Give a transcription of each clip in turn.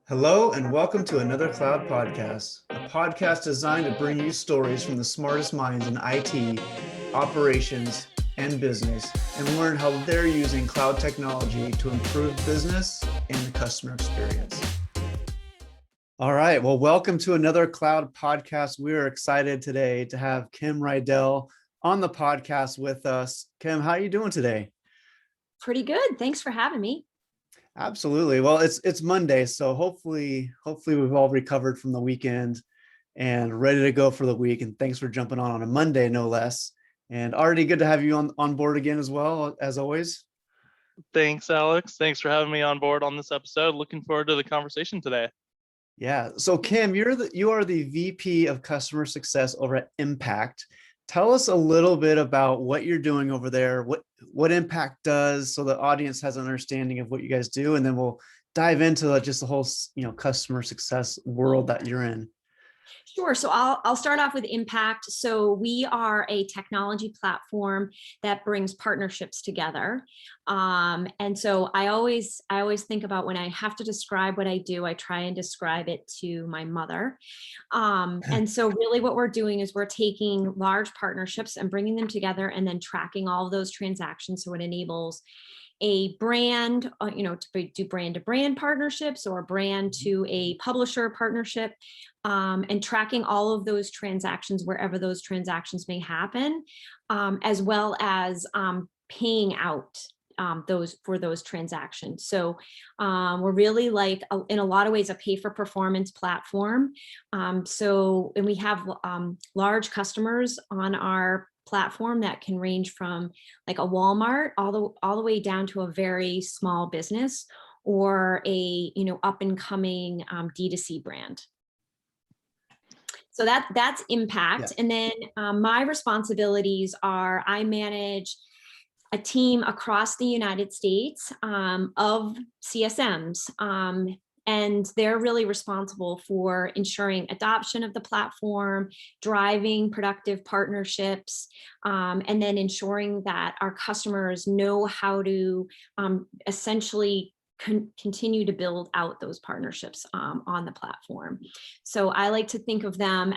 Hello, and welcome to another Cloud Podcast, a podcast designed to bring you stories from the smartest minds in IT, operations, and business, and learn how they're using cloud technology to improve business and the customer experience. All right, well, welcome to another Cloud Podcast. We're excited today to have Kim Riedell on the podcast with us. Kim, how are you doing today? Pretty good. Thanks for having me. Absolutely. Well, it's Monday, so hopefully we've all recovered from the weekend and ready to go for the week. And thanks for jumping on a Monday, no less. And already good to have you on board again as well, as always. Thanks, Alex. Thanks for having me on board on this episode. Looking forward to the conversation today. Yeah. So Kim, you are the VP of Customer Success over at Impact. Tell us a little bit about what you're doing over there, what Impact does, so the audience has an understanding of what you guys do, and then we'll dive into just the whole, customer success world that you're in. Sure. So I'll start off with Impact. So we are a technology platform that brings partnerships together. And so I always think about when I have to describe what I do, I try and describe it to my mother. And so really what we're doing is we're taking large partnerships and bringing them together and then tracking all of those transactions. So it enables a brand, to do brand to brand partnerships or brand to a publisher partnership, and tracking all of those transactions wherever those transactions may happen, as well as paying out those transactions. So we're really like, in a lot of ways, a pay for performance platform. And we have large customers on our platform that can range from like a Walmart all the way down to a very small business or a up and coming D2C brand. So that's Impact. Yeah. And then my responsibilities are I manage a team across the United States of CSMs. And they're really responsible for ensuring adoption of the platform, driving productive partnerships, and then ensuring that our customers know how to essentially continue to build out those partnerships on the platform. So I like to think of them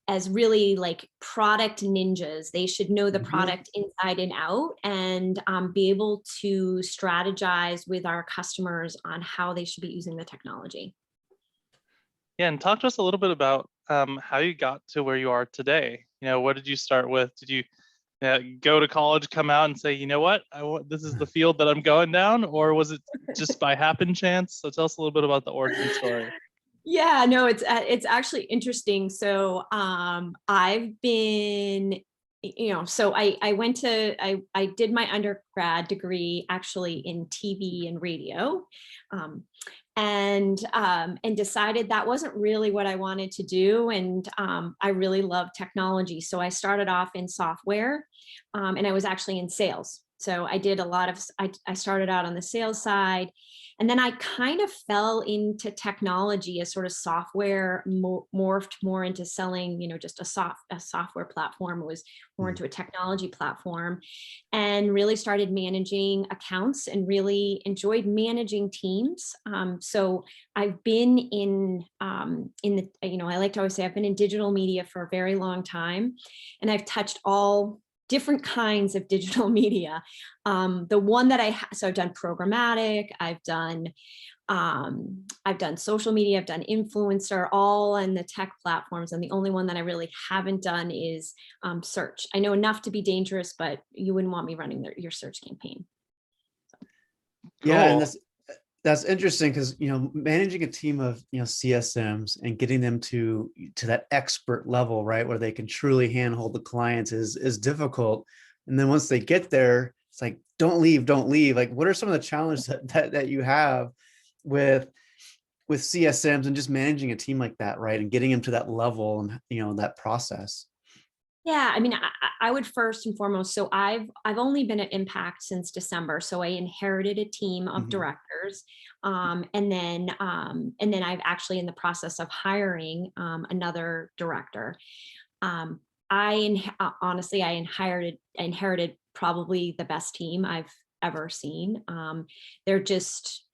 as really like product ninjas. They should know the product inside and out and be able to strategize with our customers on how they should be using the technology. Yeah, and talk to us a little bit about how you got to where you are today. What did you start with? Did you go to college, come out and say, this is the field that I'm going down? Or was it just by happen chance? So tell us a little bit about the origin story. Yeah, no, it's actually interesting. So I've been, so I did my undergrad degree actually in TV and radio, and decided that wasn't really what I wanted to do. And I really love technology. So I started off in software, and I was actually in sales. So I did I started out on the sales side. And then I kind of fell into technology as sort of software morphed more into selling, just a software platform. It was more into a technology platform, and really started managing accounts and really enjoyed managing teams. So I've been in the, I like to always say I've been in digital media for a very long time, and I've touched all different kinds of digital media. The one that so I've done programmatic, I've done social media, I've done influencer, all in the tech platforms. And the only one that I really haven't done is search. I know enough to be dangerous, but you wouldn't want me running your search campaign. So. Yeah, cool. And that's interesting because managing a team of CSMs and getting them to that expert level, right, where they can truly handhold the clients is difficult. And then once they get there, it's like don't leave. Like, what are some of the challenges that you have with CSMs and just managing a team like that, right, and getting them to that level and that process? Yeah, I mean, I would first and foremost, so I've only been at Impact since December. So I inherited a team of directors, and then I've actually in the process of hiring another director. Honestly, I inherited probably the best team I've ever seen. They're just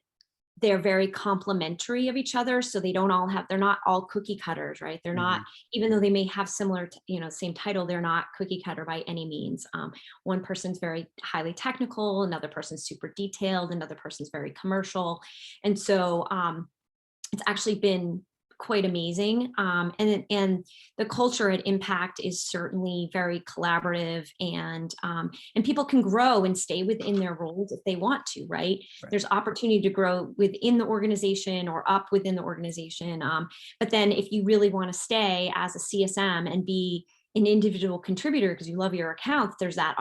they're very complementary of each other. So they don't all have, they're not all cookie cutters, right? They're not, even though they may have similar, same title, they're not cookie cutter by any means. One person's very highly technical, another person's super detailed, another person's very commercial. And so it's actually been quite amazing. And the culture at Impact is certainly very collaborative, and people can grow and stay within their roles if they want to, right? There's opportunity to grow within the organization or up within the organization. But then if you really want to stay as a CSM and be an individual contributor because you love your accounts, there's that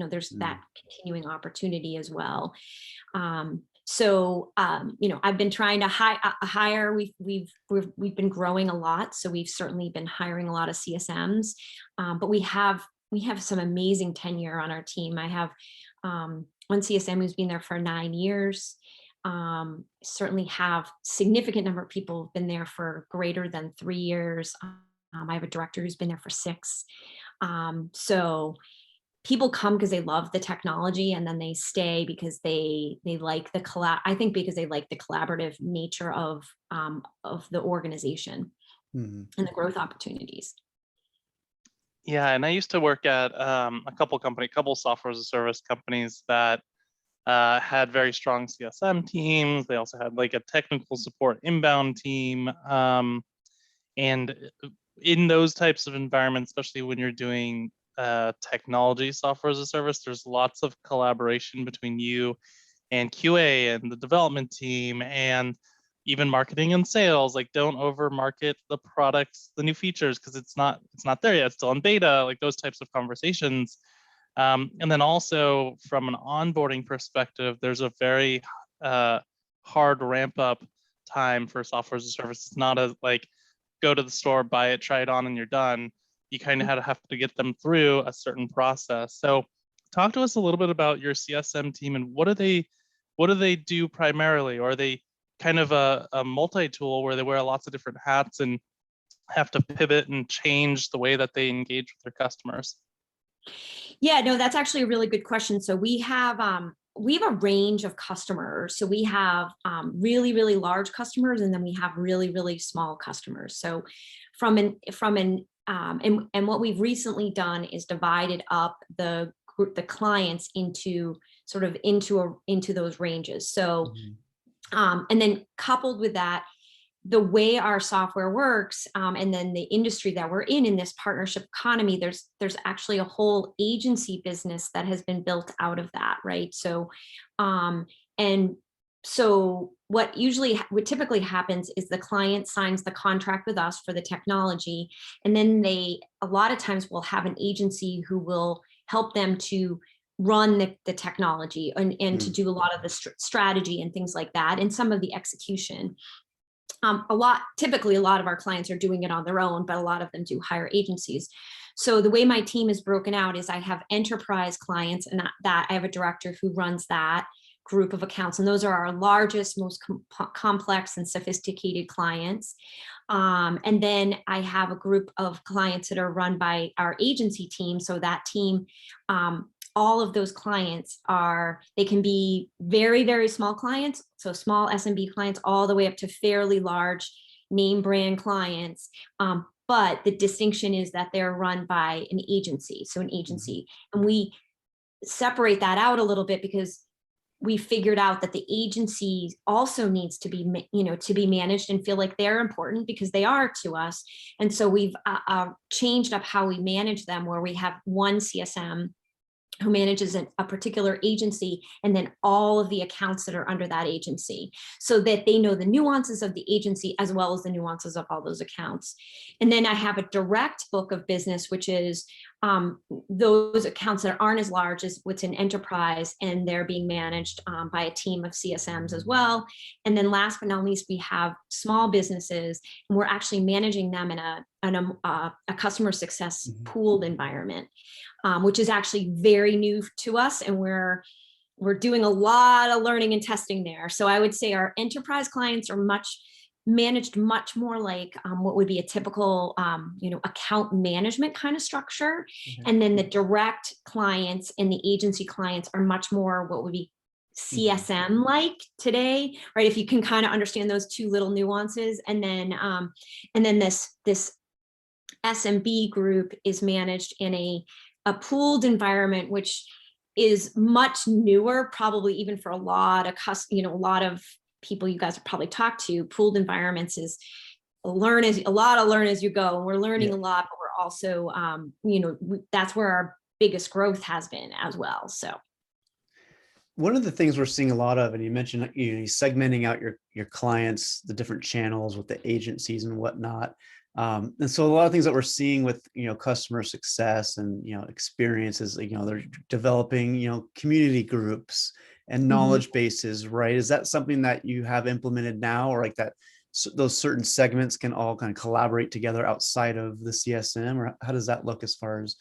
there's that continuing opportunity as well. So, I've been trying to hire. We've been growing a lot, so we've certainly been hiring a lot of CSMs. But we have some amazing tenure on our team. I have one CSM who's been there for 9 years. Certainly have significant number of people who've been there for greater than 3 years. I have a director who's been there for 6. So people come because they love the technology, and then they stay because they like because they like the collaborative nature of the organization and the growth opportunities. Yeah, and I used to work at a couple software as a service companies that had very strong CSM teams. They also had like a technical support inbound team. And in those types of environments, especially when you're doing technology software as a service, there's lots of collaboration between you and QA and the development team and even marketing and sales. Like, don't over market the products, the new features, because it's not there yet, it's still in beta, like those types of conversations. And then also from an onboarding perspective, there's a very hard ramp up time for software as a service. It's not a like go to the store, buy it, try it on, and you're done. You kind of have to get them through a certain process. So talk to us a little bit about your CSM team and what do they do primarily? Or are they kind of a multi-tool where they wear lots of different hats and have to pivot and change the way that they engage with their customers? Yeah, no, that's actually a really good question. So we have a range of customers. So we have really, really large customers, and then we have really, really small customers. So and what we've recently done is divided up the clients into those ranges. So, and then coupled with that, the way our software works, and then the industry that we're in this partnership economy, there's actually a whole agency business that has been built out of that, right? So, and so what typically happens is the client signs the contract with us for the technology, and then a lot of times will have an agency who will help them to run the technology and to do a lot of the strategy and things like that, and some of the execution. Typically a lot of our clients are doing it on their own, but a lot of them do hire agencies. So the way my team is broken out is I have enterprise clients, and that I have a director who runs that group of accounts. And those are our largest, most complex and sophisticated clients. And then I have a group of clients that are run by our agency team. So that team, all of those clients they can be very, very small clients, so small SMB clients, all the way up to fairly large name brand clients. But the distinction is that they're run by an agency, and we separate that out a little bit because we figured out that the agency also needs to be, to be managed and feel like they're important because they are to us. And so we've changed up how we manage them, where we have one CSM who manages a particular agency, and then all of the accounts that are under that agency, so that they know the nuances of the agency as well as the nuances of all those accounts. And then I have a direct book of business, which is those accounts that aren't as large as what's in enterprise, and they're being managed by a team of CSMs as well. And then last but not least, we have small businesses, and we're actually managing them in a customer success pooled environment, which is actually very new to us, and we're doing a lot of learning and testing there. So I would say our enterprise clients are managed much more like what would be a typical account management kind of structure. And then the direct clients and the agency clients are much more what would be CSM like today, right? If you can kind of understand those two little nuances, and then this SMB group is managed in a pooled environment, which is much newer, probably even for a lot of a lot of people you guys have probably talked to. Pooled environments is learn as you go, and we're learning a lot, but we're also that's where our biggest growth has been as well. So one of the things we're seeing a lot of, and you mentioned segmenting out your clients, the different channels with the agencies and whatnot. And so a lot of things that we're seeing with customer success and experiences, they're developing community groups and knowledge bases, right? Is that something that you have implemented now, or like that those certain segments can all kind of collaborate together outside of the CSM, or how does that look as far as?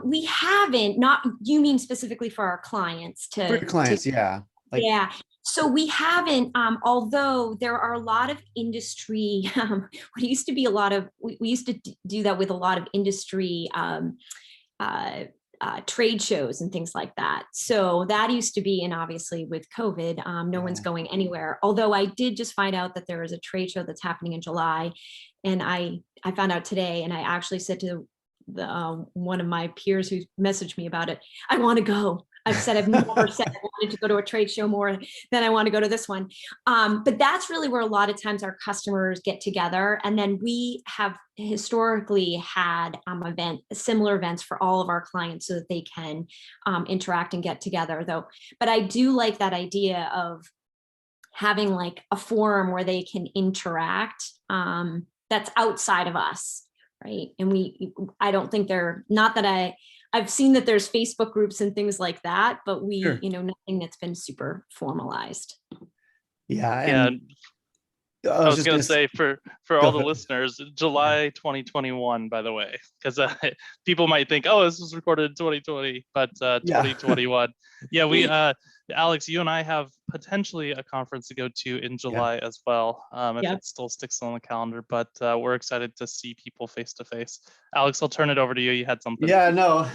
We haven't, not, you mean specifically for our clients For your clients, yeah. Yeah. So we haven't, although there are a lot of industry, what used to be a lot of, we used to do that with a lot of industry trade shows and things like that. So that used to be, and obviously with COVID, no one's going anywhere. Although I did just find out that there is a trade show that's happening in July. And I found out today, and I actually said to one of my peers who messaged me about it, I want to go. I've said I've never said I wanted to go to a trade show more than I want to go to this one. But that's really where a lot of times our customers get together. And then we have historically had similar events for all of our clients so that they can interact and get together though. But I do like that idea of having like a forum where they can interact that's outside of us. Right. And I don't think not that I've seen that there's Facebook groups and things like that, but nothing that's been super formalized. Yeah. And I was going to say for all the listeners, July 2021, by the way, because people might think, oh, this was recorded in 2020, but 2021. Yeah, we, Alex, you and I have potentially a conference to go to in July as well, if it still sticks on the calendar, but we're excited to see people face to face. Alex, I'll turn it over to you. You had something. Yeah, no.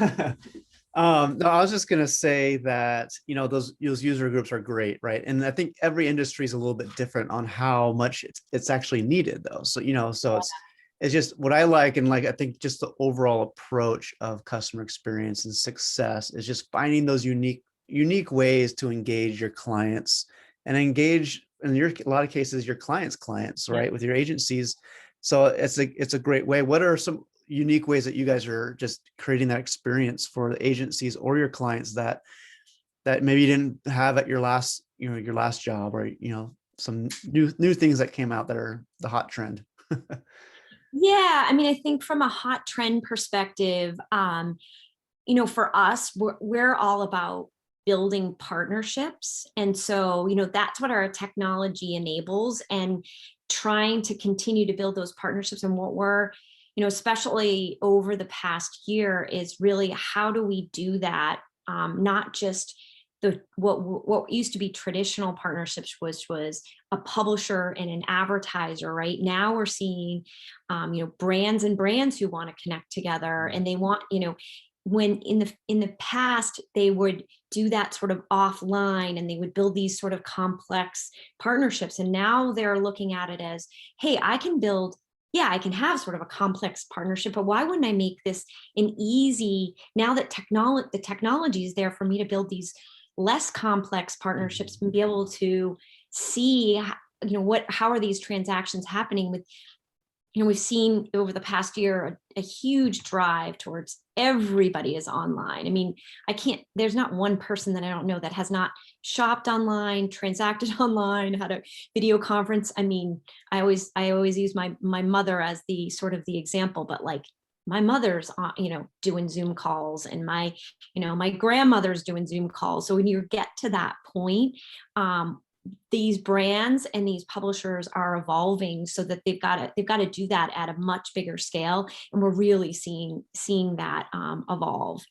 No, I was just going to say that, those user groups are great, right? And I think every industry is a little bit different on how much it's actually needed though. So, it's just what I like. And I think just the overall approach of customer experience and success is just finding those unique ways to engage your clients and engage in a lot of cases, your clients' right? With your agencies. So it's a great way. What are some unique ways that you guys are just creating that experience for the agencies or your clients that maybe you didn't have at your last job, or some new things that came out that are the hot trend? Yeah, I mean, I think from a hot trend perspective, for us, we're all about building partnerships. And so, that's what our technology enables, and trying to continue to build those partnerships. And what we're especially over the past year is really, how do we do that? Not just what used to be traditional partnerships, which was a publisher and an advertiser. Right now we're seeing, brands who want to connect together, and they want, when in the past they would do that sort of offline, and they would build these sort of complex partnerships. And now they're looking at it as, hey, I can have sort of a complex partnership, but why wouldn't I make this an easy, now that the technology is there for me to build these less complex partnerships and be able to see, how are these transactions happening with, we've seen over the past year a huge drive towards everybody is online. I mean, there's not one person that I don't know that has not shopped online, transacted online, had a video conference. I mean, I always use my mother as the sort of the example, but my mother's, doing Zoom calls, and my grandmother's doing Zoom calls. So when you get to that point, these brands and these publishers are evolving so that they've got to do that at a much bigger scale, and we're really seeing that evolve.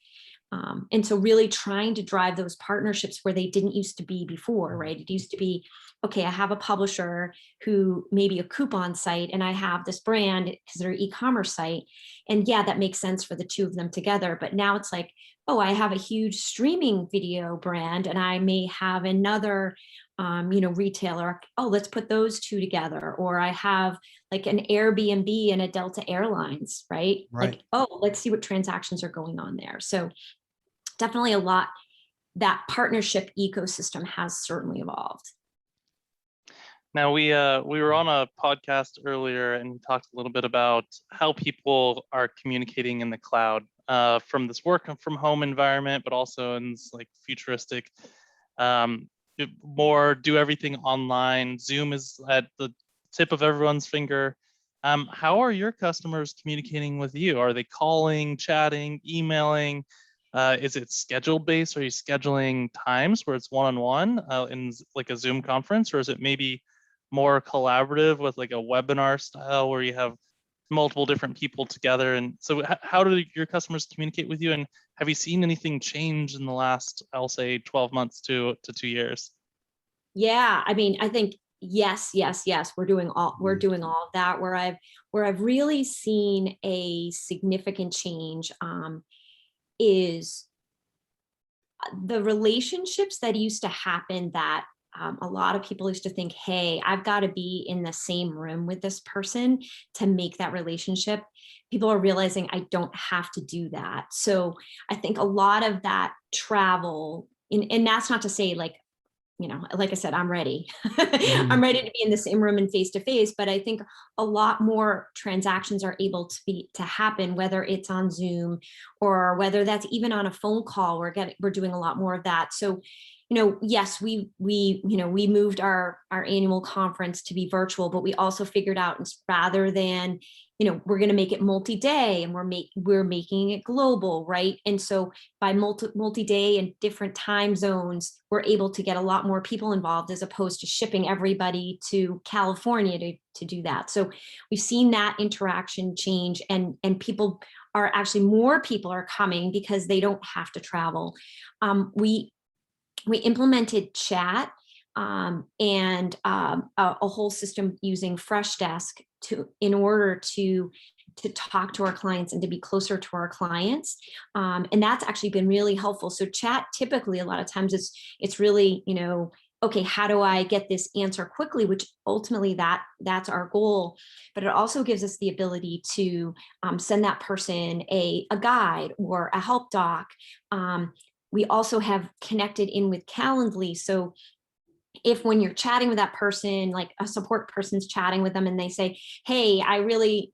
And so really trying to drive those partnerships where they didn't used to be before, right? It used to be, okay, I have a publisher who maybe a coupon site, and I have this brand because they're e-commerce site. And yeah, that makes sense for the two of them together. But now it's like, oh, I have a huge streaming video brand, and I may have another retailer. Oh, let's put those two together. Or I have like an Airbnb and a Delta Airlines, right? Right. Like, oh, let's see what transactions are going on there. So definitely a lot, that partnership ecosystem has certainly evolved. Now we were on a podcast earlier and we talked a little bit about how people are communicating in the cloud from this work from home environment, but also in this like futuristic, more do everything online. Zoom is at the tip of everyone's finger. How are your customers communicating with you? Are they calling, chatting, emailing? Is it schedule based? Are you scheduling times where it's one-on-one in like a Zoom conference, or is it maybe more collaborative with like a webinar style where you have multiple different people together? And so how do your customers communicate with you? And have you seen anything change in the last, I'll say 12 months to 2 years? Yeah, I mean, I think yes, yes, yes. We're doing all of that. Where I've really seen a significant change is the relationships that used to happen that a lot of people used to think, hey, I've got to be in the same room with this person to make that relationship. People are realizing I don't have to do that. So I think a lot of that travel, and that's not to say like, like I said, I'm ready. I'm ready to be in the same room and face to face, but I think a lot more transactions are able to happen, whether it's on Zoom or whether that's even on a phone call. We're doing a lot more of that. So, yes, we moved our annual conference to be virtual, but we also figured out rather than, we're going to make it multi-day, and we're making it global, right? And so by multi-day and different time zones, we're able to get a lot more people involved as opposed to shipping everybody to California to do that. So we've seen that interaction change, and more people are coming because they don't have to travel. We implemented chat and a whole system using Freshdesk in order to talk to our clients and to be closer to our clients. And that's actually been really helpful. So chat, typically a lot of times it's really, okay, how do I get this answer quickly, which ultimately that's our goal. But it also gives us the ability to send that person a guide or a help doc. We also have connected in with Calendly. So if when you're chatting with that person, like a support person's chatting with them and they say, hey, I really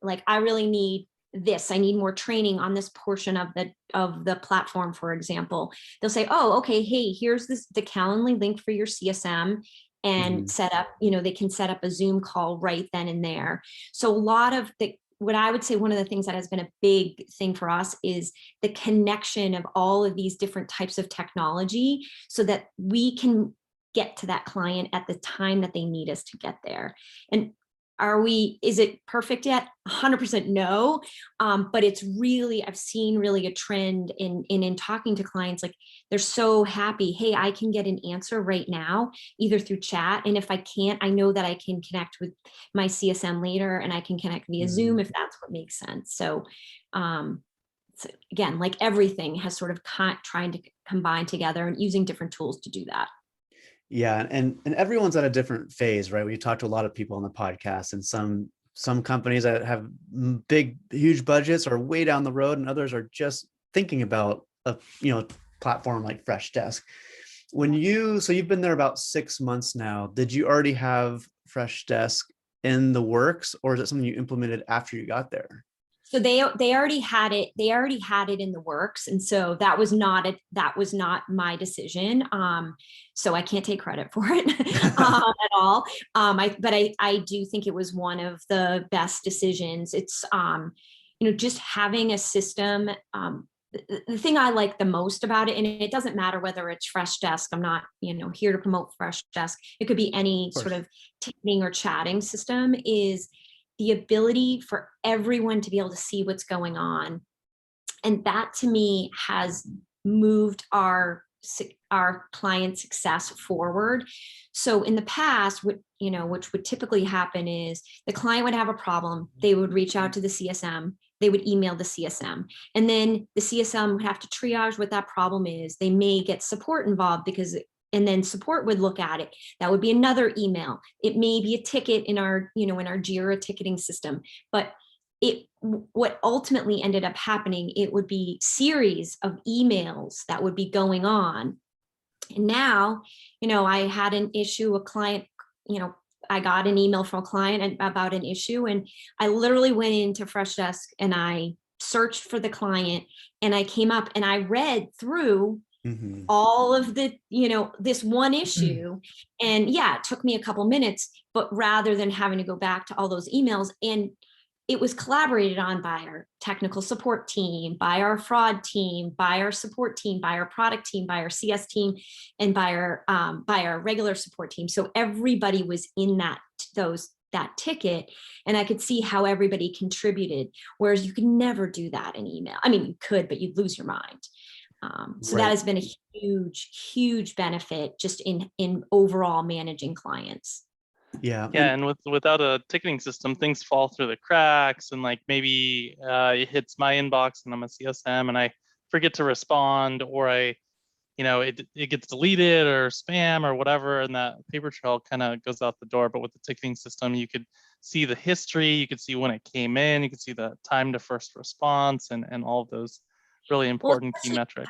need this, I need more training on this portion of the platform, for example, they'll say, oh, okay, hey, here's the Calendly link for your CSM, and set up, they can set up a Zoom call right then and there. So a lot of what I would say, one of the things that has been a big thing for us is the connection of all of these different types of technology so that we can get to that client at the time that they need us to get there. And is it perfect yet? 100% no. But it's really, I've seen really a trend in talking to clients, like they're so happy. Hey, I can get an answer right now, either through chat. And if I can't, I know that I can connect with my CSM later, and I can connect via Zoom if that's what makes sense. So, again, like everything has sort of trying to combine together and using different tools to do that. Yeah, and everyone's at a different phase, right? We talked to a lot of people on the podcast, and some companies that have huge budgets are way down the road, and others are just thinking about a platform like Freshdesk. So you've been there about 6 months now. Did you already have Freshdesk in the works, or is it something you implemented after you got there? So they already had it. They already had it in the works, and so that was not my decision. So I can't take credit for it at all. But I do think it was one of the best decisions. It's just having a system. The thing I like the most about it, and it doesn't matter whether it's Freshdesk. I'm not here to promote Freshdesk. It could be any sort of ticketing or chatting system. Is the ability for everyone to be able to see what's going on. And that to me has moved our client success forward. So in the past, which would typically happen is the client would have a problem. They would reach out to the CSM. They would email the CSM, and then the CSM would have to triage what that problem is. They may get support involved and then support would look at it. That would be another email. It may be a ticket in our Jira ticketing system, but what ultimately ended up happening, it would be series of emails that would be going on. And now, I had an issue, a client, I got an email from a client about an issue, and I literally went into Freshdesk and I searched for the client, and I came up and I read through all of the, this one issue. And yeah, it took me a couple minutes, but rather than having to go back to all those emails, and it was collaborated on by our technical support team, by our fraud team, by our support team, by our product team, by our CS team, and by our regular support team. So everybody was in that ticket, and I could see how everybody contributed. Whereas you can never do that in email. I mean, you could, but you'd lose your mind. So that has been a huge, huge benefit just in overall managing clients. Yeah, and without a ticketing system, things fall through the cracks, and like maybe it hits my inbox and I'm a CSM and I forget to respond, or it gets deleted or spam or whatever, and that paper trail kind of goes out the door. But with the ticketing system, you could see the history, you could see when it came in, you could see the time to first response, and all of those really important key metrics.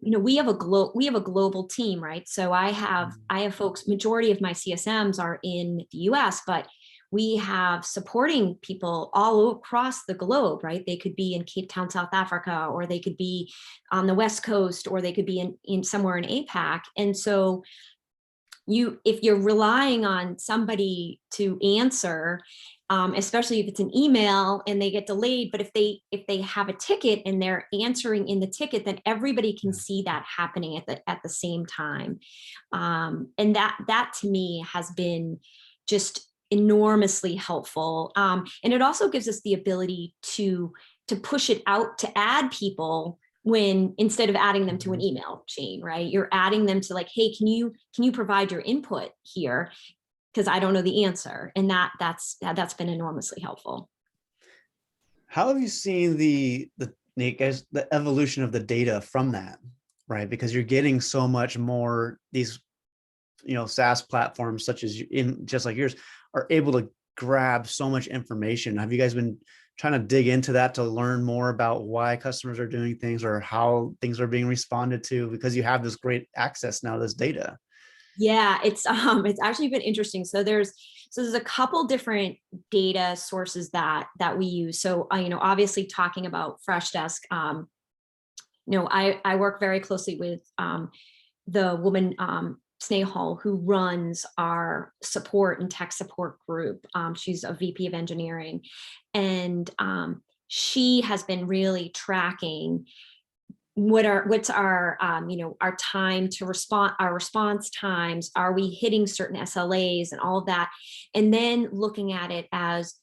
We have a global team, right? So I have folks, majority of my CSMs are in the US, but we have supporting people all across the globe, right? They could be in Cape Town, South Africa, or they could be on the West Coast, or they could be in somewhere in APAC. And so if you're relying on somebody to answer, especially if it's an email and they get delayed, but if they have a ticket and they're answering in the ticket, then everybody can see that happening at the same time. And that to me has been just enormously helpful. And it also gives us the ability to push it out, to add people when, instead of adding them to an email chain, right? You're adding them to like, hey, can you provide your input here? Because I don't know the answer. And that's been enormously helpful. How have you seen the evolution of the data from that, right? Because you're getting so much more, these, SaaS platforms such as just like yours are able to grab so much information. Have you guys been trying to dig into that to learn more about why customers are doing things or how things are being responded to, because you have this great access now to this data? Yeah, it's actually been interesting. So there's a couple different data sources that we use. So obviously talking about Freshdesk, I work very closely with the woman Snehal, who runs our support and tech support group. She's a VP of engineering, and she has been really tracking what's our our time to respond, our response times, are we hitting certain SLAs and all of that, and then looking at it as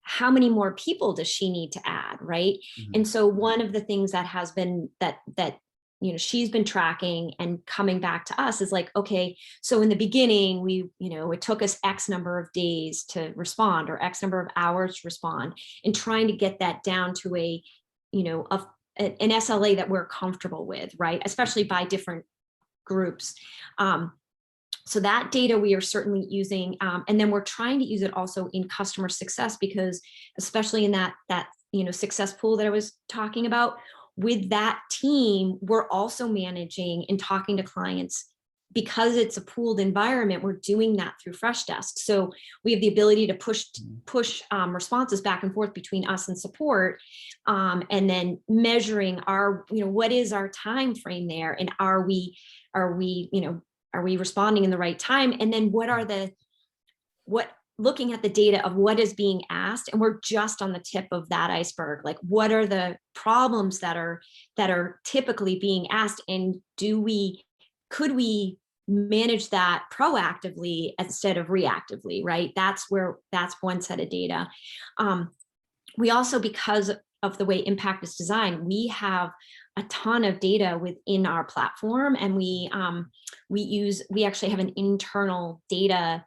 how many more people does she need to add, right? And so one of the things that has been that she's been tracking and coming back to us is like, okay, so in the beginning we it took us X number of days to respond, or X number of hours to respond, and trying to get that down to an SLA that we're comfortable with, right? Especially by different groups. So that data we are certainly using, and then we're trying to use it also in customer success, because especially in that success pool that I was talking about, with that team, we're also managing and talking to clients. Because it's a pooled environment, we're doing that through Freshdesk. So we have the ability to push responses back and forth between us and support, and then measuring our, what is our time frame there, and are we responding in the right time, and then looking at the data of what is being asked, and we're just on the tip of that iceberg. Like, what are the problems that are typically being asked, and could we manage that proactively instead of reactively, right? That's one set of data. We also, because of the way Impact is designed, we have a ton of data within our platform, and we actually have an internal data,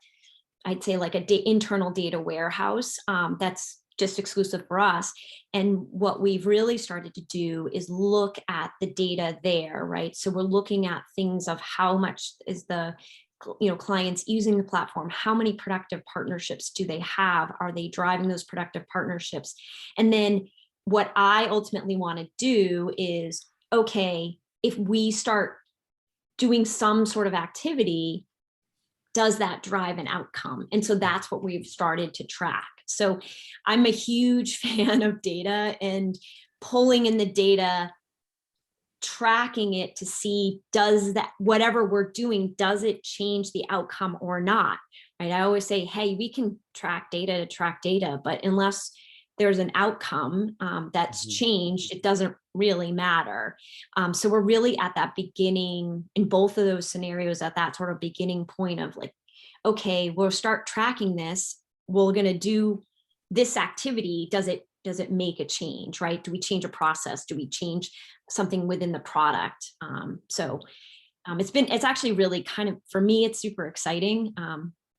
I'd say like internal data warehouse that's just exclusive for us. And what we've really started to do is look at the data there, right? So we're looking at things of how much is the clients using the platform, how many productive partnerships do they have, are they driving those productive partnerships? And then what I ultimately want to do is, okay, if we start doing some sort of activity, does that drive an outcome? And so that's what we've started to track. So I'm a huge fan of data and pulling in the data, tracking it to see, does that, whatever we're doing, does it change the outcome or not? Right? I always say, hey, we can track data to track data, but unless there's an outcome that's changed, it doesn't really matter. So we're really at that beginning in both of those scenarios, at that sort of beginning point of like, okay, we'll start tracking this. We're going to do this activity. Does it make a change, right? Do we change a process? Do we change something within the product? It's actually really kind of, for me, it's super exciting,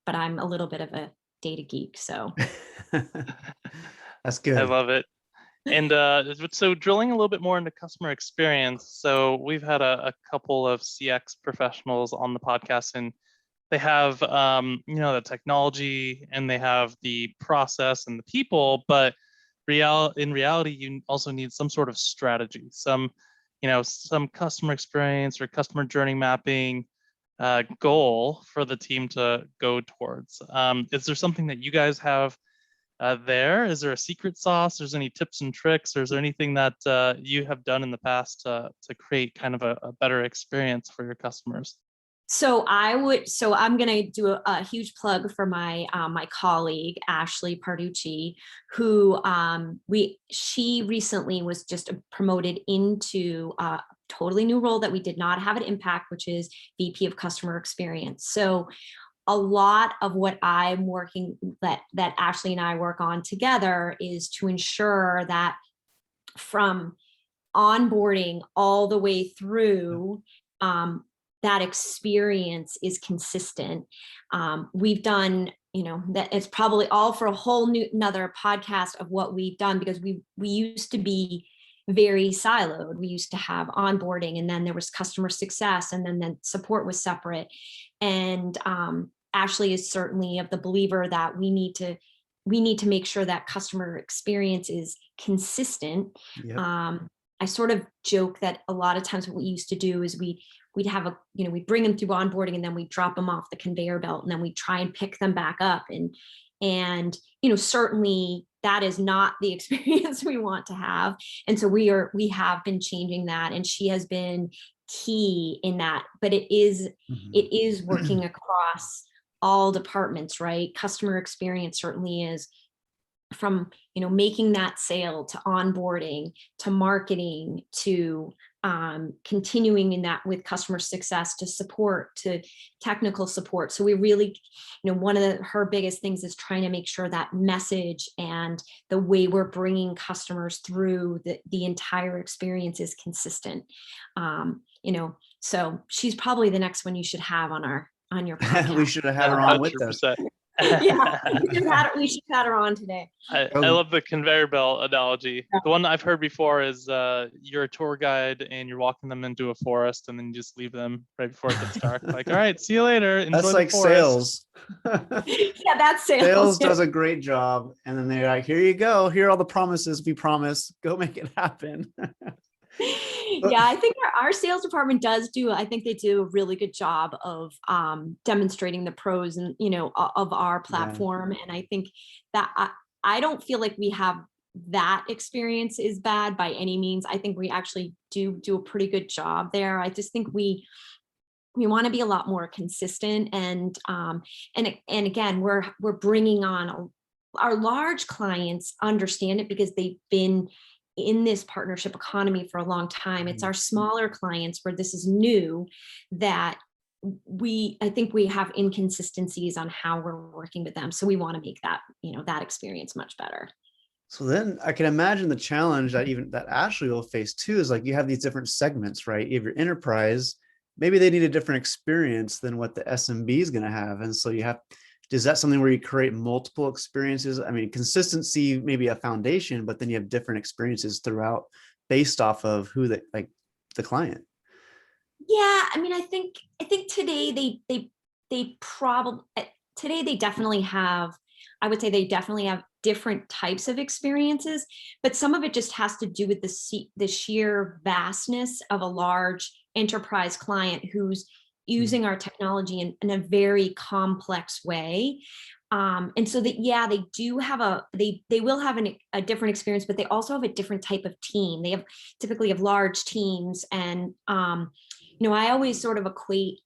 but I'm a little bit of a data geek, so. That's good. I love it. And so drilling a little bit more into customer experience. So we've had a couple of CX professionals on the podcast, and they have, the technology and they have the process and the people, but in reality, you also need some sort of strategy, some customer experience or customer journey mapping goal for the team to go towards. Is there something that you guys have there? Is there a secret sauce? There's any tips and tricks, or is there anything that you have done in the past to create kind of a better experience for your customers? So I'm going to do a huge plug for my my colleague Ashley Parducci, who she recently was just promoted into a totally new role that we did not have at Impact, which is VP of Customer Experience. So a lot of what I'm working that Ashley and I work on together is to ensure that from onboarding all the way through, that experience is consistent. We've done, that it's probably all for a whole another podcast of what we've done, because we used to be very siloed. We used to have onboarding, and then there was customer success, and then the support was separate. And Ashley is certainly of the believer that we need to make sure that customer experience is consistent. Yep. I sort of joke that a lot of times what we used to do is we'd have we bring them through onboarding, and then we drop them off the conveyor belt, and then we try and pick them back up. And certainly that is not the experience we want to have. And so we have been changing that, and she has been key in that, but it is working across all departments, right? Customer experience certainly is, from making that sale to onboarding to marketing to continuing in that with customer success to support to technical support. So we really, one of her biggest things is trying to make sure that message and the way we're bringing customers through the entire experience is consistent. So she's probably the next one you should have on your podcast. We should have had her on with us. Yeah, we should have had her on today. I love the conveyor belt analogy. Yeah. The one I've heard before is you're a tour guide and you're walking them into a forest, and then you just leave them right before it gets dark. Like, all right, see you later. Enjoy that's like forest. Sales. Yeah, that's sales. Sales does a great job, and then they're like, here you go. Here are all the promises we promise. Go make it happen. Yeah, I think our sales department I think they do a really good job of demonstrating the pros and of our platform. Yeah. And I think that I don't feel like we have that experience is bad by any means. I think we actually do a pretty good job there. I just think we want to be a lot more consistent, and again, we're bringing on our large clients understand it because they've been in this partnership economy for a long time. It's our smaller clients where this is new that I think we have inconsistencies on how we're working with them. So we want to make that, that experience much better. So then I can imagine the challenge that Ashley will face too is like you have these different segments, right? You have your enterprise, maybe they need a different experience than what the SMB is going to have. And so is that something where you create multiple experiences? I mean, consistency, maybe a foundation, but then you have different experiences throughout based off of who the client. Yeah, I mean, I think today they probably today they definitely have, I would say they definitely have different types of experiences, but some of it just has to do with the sheer vastness of a large enterprise client who's using our technology in a very complex way. And so that, yeah, they do have they will have a different experience, but they also have a different type of team. They typically have large teams, and I always sort of equate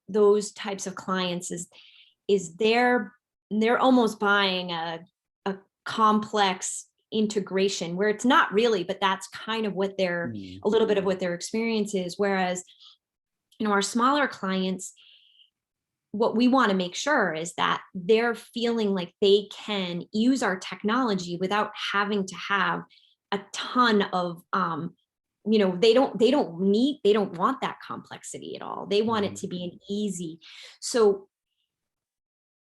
those types of clients is they're almost buying a complex integration where it's not really, but that's kind of what a little bit of what their experience is. Whereas, our smaller clients, what we want to make sure is that they're feeling like they can use our technology without having to have a ton of they don't want that complexity at all. They want it to be an easy. So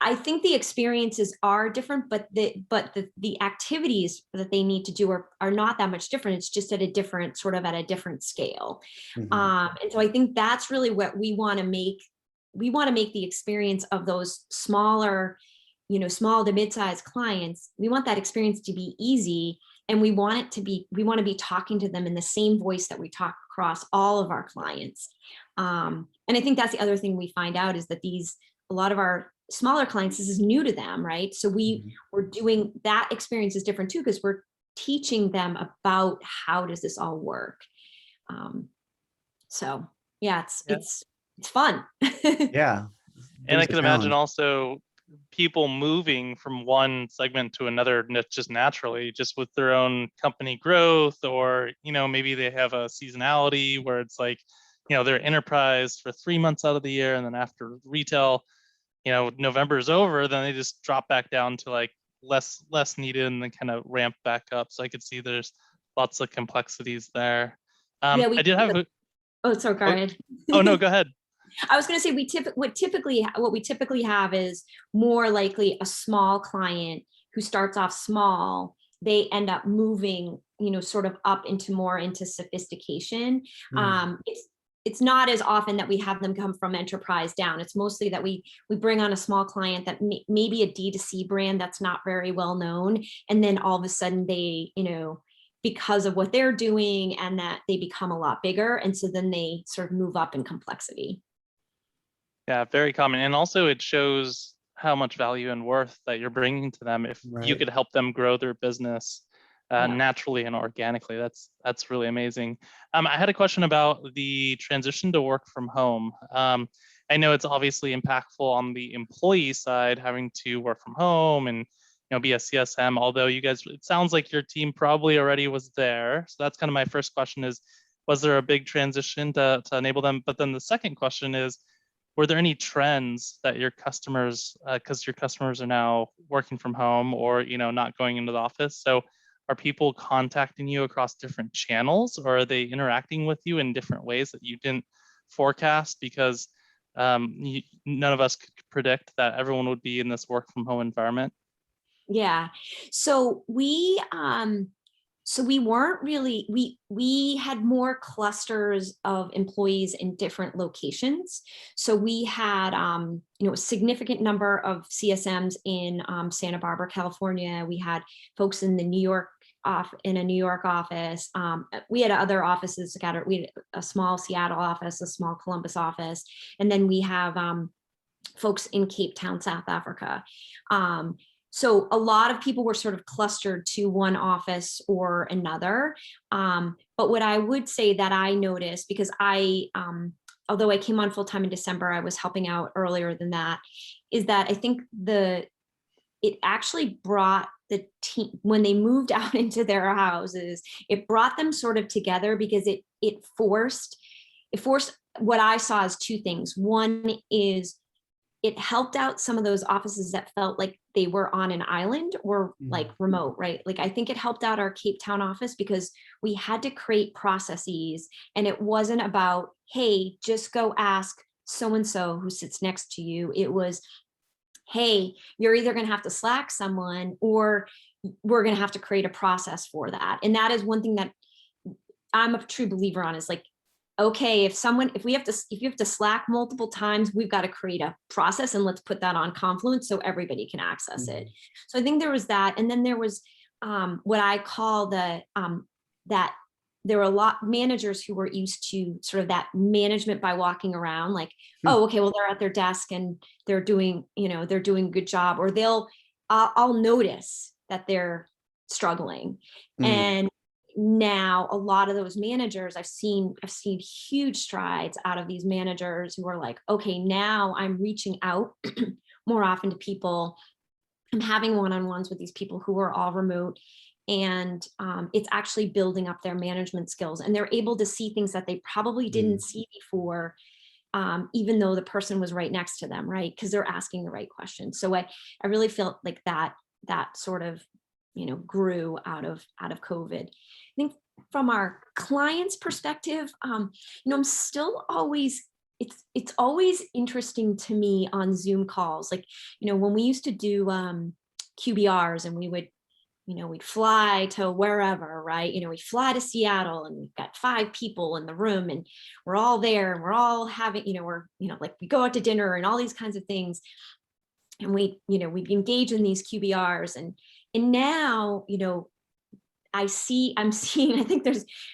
I think the experiences are different, but the activities that they need to do are not that much different. It's just at a different scale. And so I think that's really what we want to make. We want to make the experience of those smaller, small to mid-sized clients. We want that experience to be easy, and we want to be talking to them in the same voice that we talk across all of our clients. And I think that's the other thing we find out is that a lot of our smaller clients, this is new to them, right? So we're doing that experience is different too, because we're teaching them about how does this all work. So yeah, it's fun. Yeah. And I can imagine also people moving from one segment to another just naturally, just with their own company growth, or maybe they have a seasonality where it's like they're enterprise for 3 months out of the year, and then after retail, November is over, then they just drop back down to like less needed and then kind of ramp back up. So I could see there's lots of complexities there. Yeah, I did have sorry, go ahead. Oh no, go ahead. I was going to say what we typically have is more likely a small client who starts off small. They end up moving, sort of up into sophistication. It's not as often that we have them come from enterprise down. It's mostly that we bring on a small client that may be a D2C brand that's not very well known, and then all of a sudden they, because of what they're doing, and that they become a lot bigger, and so then they sort of move up in complexity. Yeah, very common. And also it shows how much value and worth that you're bringing to them if you could help them grow their business naturally and organically. That's really amazing. I had a question about the transition to work from home. I know it's obviously impactful on the employee side, having to work from home and be a CSM, although you guys, it sounds like your team probably already was there. So that's kind of my first question is, was there a big transition to enable them? But then the second question is, were there any trends that your customers, because your customers are now working from home or not going into the office, so are people contacting you across different channels, or are they interacting with you in different ways that you didn't forecast? Because none of us could predict that everyone would be in this work from home environment. Yeah, so we weren't really, we had more clusters of employees in different locations. So we had, a significant number of CSMs in Santa Barbara, California. We had folks in in a New York office. We had other offices scattered. We had a small Seattle office, a small Columbus office, and then we have folks in Cape Town, South Africa. So a lot of people were sort of clustered to one office or another. But what I would say that I noticed, because although I came on full time in December, I was helping out earlier than that, is that I think it actually brought the team, when they moved out into their houses, it brought them sort of together, because it forced what I saw as two things. One is it helped out some of those offices that felt like they were on an island or like remote, right? Like I think it helped out our Cape Town office because we had to create processes, and it wasn't about, hey, just go ask so-and-so who sits next to you. It was, hey, you're either going to have to Slack someone or we're going to have to create a process for that. And that is one thing that I'm a true believer on, is like, okay, if you have to Slack multiple times, we've got to create a process, and let's put that on Confluence so everybody can access it. So I think there was that. And then there was what I call that there were a lot managers who were used to sort of that management by walking around, like, oh, okay, well, they're at their desk and they're doing a good job, or I'll notice that they're struggling. And now a lot of those managers, I've seen huge strides out of these managers who are like, okay, now I'm reaching out more often to people. I'm having one-on-ones with these people who are all remote, and it's actually building up their management skills, and they're able to see things that they probably didn't see before, even though the person was right next to them, right? Because they're asking the right questions. So I really felt like that sort of, grew out of COVID. I think from our clients' perspective, I'm still always, it's always interesting to me on Zoom calls. Like, when we used to do QBRs, and we'd fly to wherever, right? We'd fly to Seattle, and we've got 5 people in the room, and we're all there, and we're all having, like we go out to dinner and all these kinds of things. And we engage in these QBRs, and now, I'm seeing, I think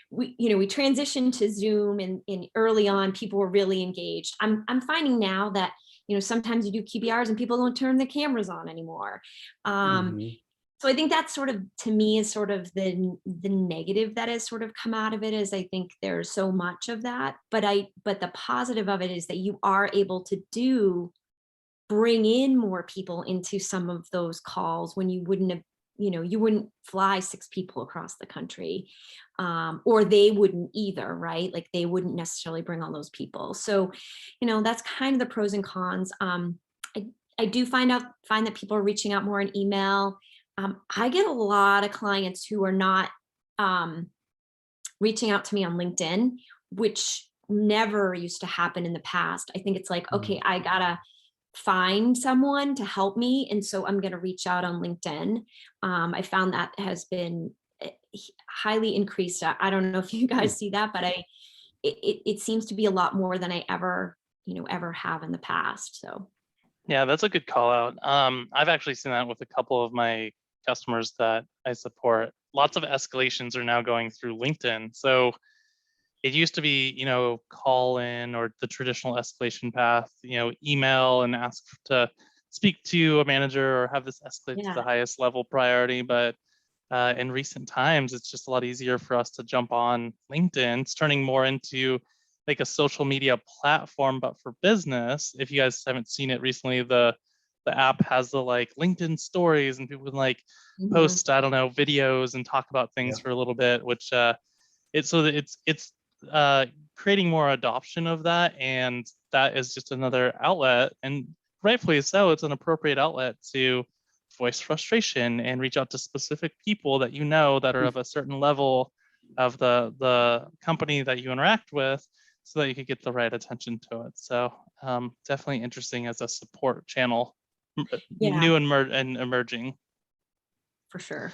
we transitioned to Zoom, and early on people were really engaged. I'm finding now that, sometimes you do QBRs and people don't turn the cameras on anymore. So I think that's sort of, to me, is sort of the negative that has sort of come out of it, is I think there's so much of that, but the positive of it is that you are able to bring in more people into some of those calls when you wouldn't have, you wouldn't fly 6 people across the country, or they wouldn't either, right? Like they wouldn't necessarily bring all those people. So, that's kind of the pros and cons. I do find that people are reaching out more in email. I get a lot of clients who are not reaching out to me on LinkedIn, which never used to happen in the past. I think it's like, okay, I gotta find someone to help me, and so I'm going to reach out on LinkedIn. I found that has been highly increased. I don't know if you guys see that, but it seems to be a lot more than I ever have in the past. So yeah, that's a good call out. I've actually seen that with a couple of my customers that I support. Lots of escalations are now going through LinkedIn. So it used to be, call in, or the traditional escalation path, email and ask to speak to a manager or have this escalate to the highest level priority. But in recent times, it's just a lot easier for us to jump on LinkedIn. It's turning more into like a social media platform, but for business. If you guys haven't seen it recently, the app has the like LinkedIn stories, and people can like post, I don't know, videos and talk about things for a little bit, which it's creating more adoption of that. And that is just another outlet, and rightfully so, it's an appropriate outlet to voice frustration and reach out to specific people that that are of a certain level of the company that you interact with, so that you could get the right attention to it. So definitely interesting as a support channel, new and emerging. For sure.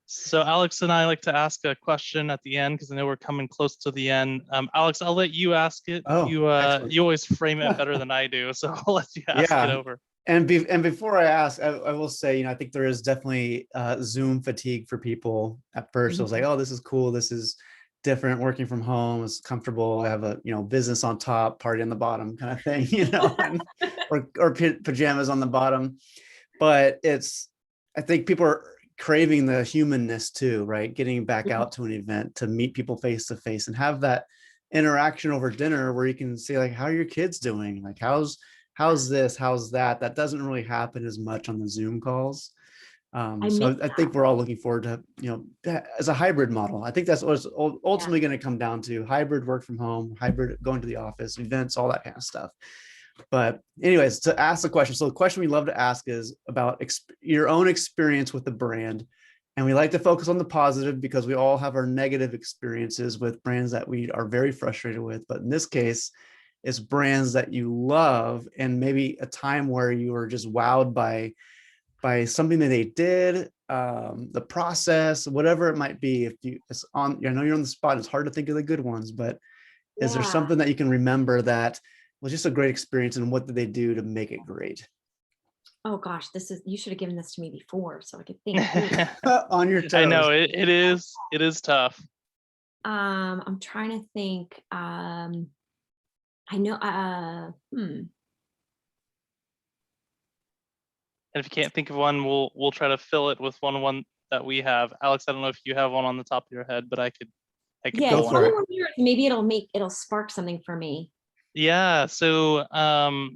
So Alex and I like to ask a question at the end, because I know we're coming close to the end. Alex, I'll let you ask it. You always frame it better than I do, so I'll let you ask it over. And before I ask, I will say, I think there is definitely Zoom fatigue for people. At first, I was like, oh, this is cool. This is different. Working from home is comfortable. I have a business on top, party on the bottom kind of thing, and, or pajamas on the bottom. But I think people are craving the humanness too, right? Getting back out to an event to meet people face to face and have that interaction over dinner where you can say, like, how are your kids doing? Like, how's this, how's that? That doesn't really happen as much on the Zoom calls. So I think we're all looking forward to, as a hybrid model. I think that's what's ultimately going to come down to: hybrid work from home, hybrid going to the office, events, all that kind of stuff. But anyways, to ask the question. So the question we love to ask is about your own experience with the brand. And we like to focus on the positive because we all have our negative experiences with brands that we are very frustrated with. But in this case, it's brands that you love and maybe a time where you were just wowed by something that they did, the process, whatever it might be. If you, it's on, I know you're on the spot, it's hard to think of the good ones, but is there Yeah. something that you can remember that was just a great experience and what did they do to make it great? Oh gosh, you should have given this to me before so I could think. On your toes. I know it is tough. I'm trying to think. I know. And if you can't think of one, we'll try to fill it with one that we have. Alex, I don't know if you have one on the top of your head, but I could Yeah, pull tell me one. one of yours. Maybe it'll spark something for me. Yeah, so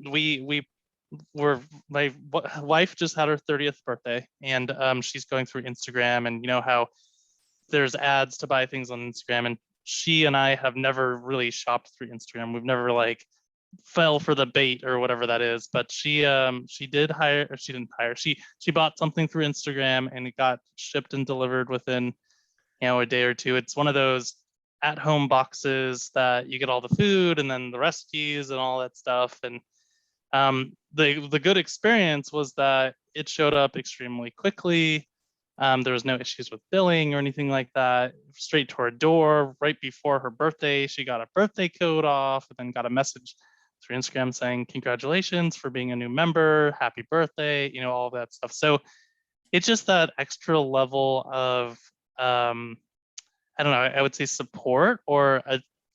we were, my wife just had her 30th birthday, and she's going through Instagram, and you know how there's ads to buy things on Instagram, and she and I have never really shopped through Instagram. We've never like fell for the bait or whatever that is, but she did hire, or she didn't hire, she bought something through Instagram and it got shipped and delivered within, you know, a day or two. It's one of those at home boxes that you get all the food and then the recipes and all that stuff. And the good experience was that it showed up extremely quickly. There was no issues with billing or anything like that. Straight to her door right before her birthday. She got a birthday code off and then got a message through Instagram saying, "Congratulations for being a new member. Happy birthday," you know, all of that stuff. So it's just that extra level of, I don't know, I would say support, or,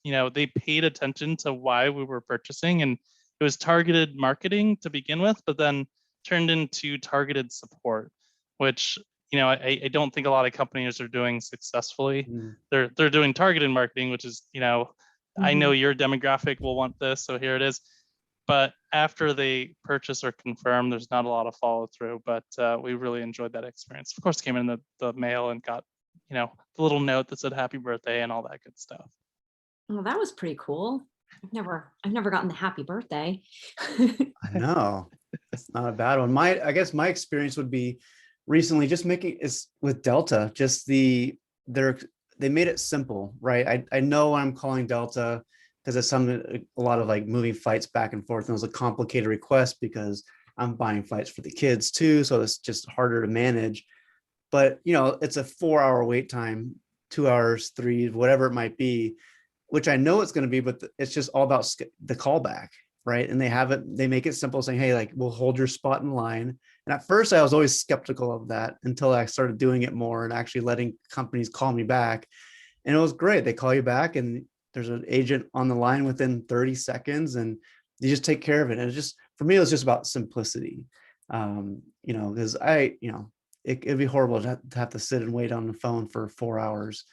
you know, they paid attention to why we were purchasing, and it was targeted marketing to begin with, but then turned into targeted support, which, you know, I don't think a lot of companies are doing successfully. Mm. They're doing targeted marketing, which is, you know, I know Mhm. your demographic will want this, so here it is. But after they purchase or confirm, there's not a lot of follow through. But we really enjoyed that experience. Of course, came in the mail and got, you know, the little note that said happy birthday and all that good stuff. Well, that was pretty cool. I've never gotten the happy birthday. I know. It's not a bad one. I guess my experience would be recently just making is with Delta, just they made it simple, right? I know when I'm calling Delta because it's a lot of like moving flights back and forth. And it was a complicated request because I'm buying flights for the kids too. So it's just harder to manage. But you know, it's a 4 hour wait time, 2 hours, three, whatever it might be, which I know it's going to be, but it's just all about the callback, right? And they make it simple, saying, "Hey, like we'll hold your spot in line." And at first, I was always skeptical of that until I started doing it more and actually letting companies call me back. And it was great. They call you back, and there's an agent on the line within 30 seconds, and you just take care of it. And it's just for me, it was just about simplicity, you know, because it'd be horrible to have to sit and wait on the phone for 4 hours,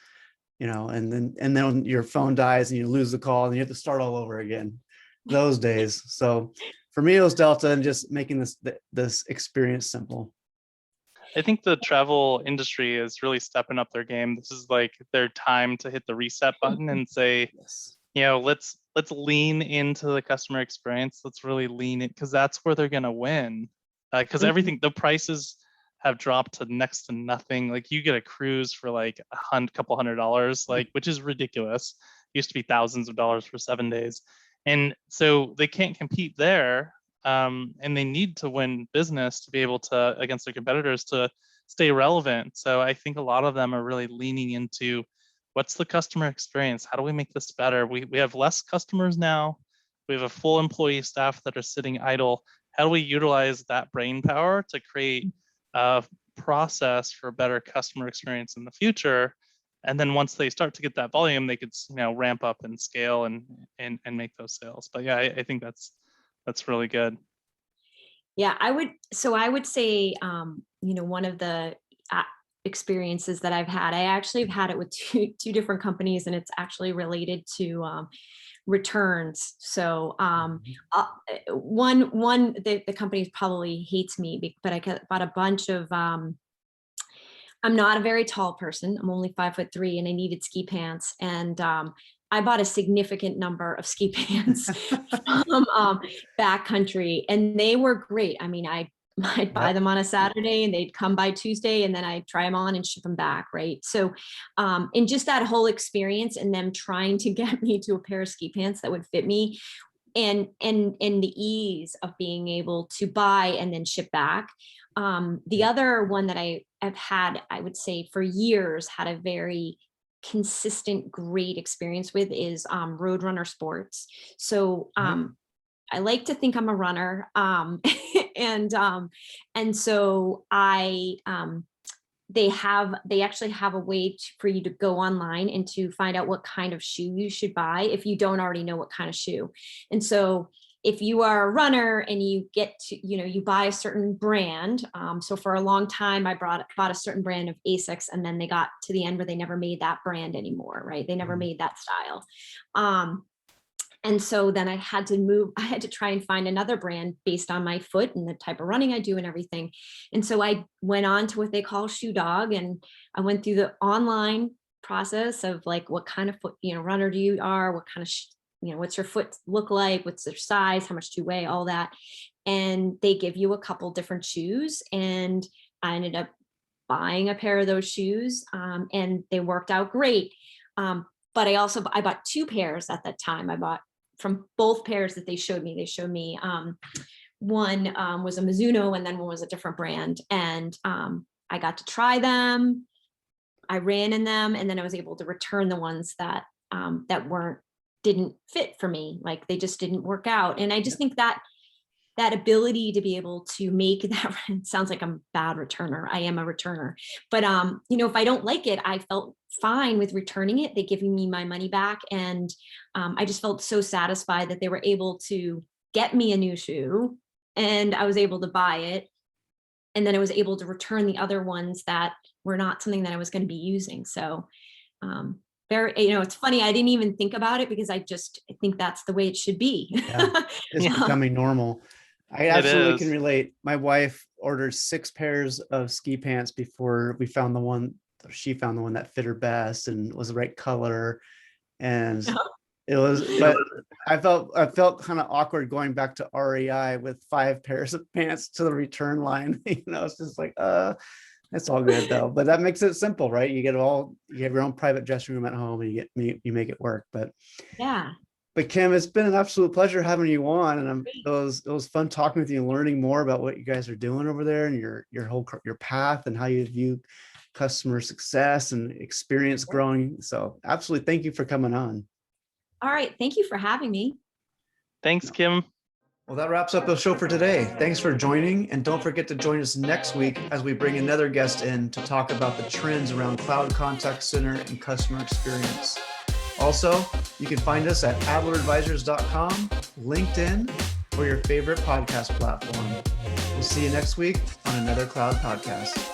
you know, and then your phone dies and you lose the call and you have to start all over again those days. So for me, it was Delta and just making this experience simple. I think the travel industry is really stepping up their game. This is like their time to hit the reset button and say, Yes. you know, let's lean into the customer experience. Let's really lean in, because that's where they're gonna win. Because everything, the prices have dropped to next to nothing. Like you get a cruise for like couple $100, like, which is ridiculous. Used to be thousands of dollars for 7 days, and so they can't compete there. And they need to win business to be able to, against their competitors, to stay relevant. So I think a lot of them are really leaning into, what's the customer experience? How do we make this better? We have less customers now. We have a full employee staff that are sitting idle. How do we utilize that brain power to create a process for better customer experience in the future? And then once they start to get that volume, they could, you know, ramp up and scale and make those sales. But yeah, I think that's really good. Yeah, I would say, you know, one of the experiences that I've had, I actually have had it with two different companies, and it's actually related to returns. So the company probably hates me, but I bought a bunch of, I'm not a very tall person. I'm only 5'3", and I needed ski pants. And I bought a significant number of ski pants from backcountry, and they were great. I mean, I'd buy them on a Saturday and they'd come by Tuesday, and then I'd try them on and ship them back. Right. So, and just that whole experience and them trying to get me to a pair of ski pants that would fit me, and the ease of being able to buy and then ship back. The other one that I have had, I would say for years, had a very consistent, great experience with is Roadrunner Sports. So I like to think I'm a runner. And so they actually have a way for you to go online and to find out what kind of shoe you should buy if you don't already know what kind of shoe. And so if you are a runner and you get to, you buy a certain brand. So for a long time, I bought a certain brand of Asics, and then they got to the end where they never made that brand anymore, right? They never made that style. And so then I had to try and find another brand based on my foot and the type of running I do and everything. And so I went on to what they call Shoe Dog, and I went through the online process of like, what kind of foot, runner you are, what kind of, what's your foot look like, what's their size, how much do you weigh, all that. And they give you a couple different shoes. And I ended up buying a pair of those shoes, and they worked out great. But I bought two pairs at that time. I bought from both pairs that they showed me. They showed me one was a Mizuno, and then one was a different brand. And I got to try them. I ran in them, and then I was able to return the ones that didn't fit for me. Like they just didn't work out. And I just think that ability to be able to make that, it sounds like I'm a bad returner. I am a returner, but if I don't like it, I felt fine with returning it. They giving me my money back. And I just felt so satisfied that they were able to get me a new shoe, and I was able to buy it. And then I was able to return the other ones that were not something that I was going to be using. So it's funny. I didn't even think about it because I think that's the way it should be. Yeah, it's becoming normal. I absolutely can relate. My wife ordered 6 pairs of ski pants before she found the one that fit her best and was the right color. And it was, but I felt kind of awkward going back to REI with 5 pairs of pants to the return line. It's just like, it's all good though. But that makes it simple, right? You have your own private dressing room at home, and you make it work. But yeah. But Kim, it's been an absolute pleasure having you on, and it was fun talking with you and learning more about what you guys are doing over there and your path and how you view customer success and experience growing. So absolutely, thank you for coming on. All right, thank you for having me. Thanks, Kim. Well, that wraps up the show for today. Thanks for joining, and don't forget to join us next week as we bring another guest in to talk about the trends around cloud contact center and customer experience. Also, you can find us at adleradvisors.com, LinkedIn, or your favorite podcast platform. We'll see you next week on another Cloud Podcast.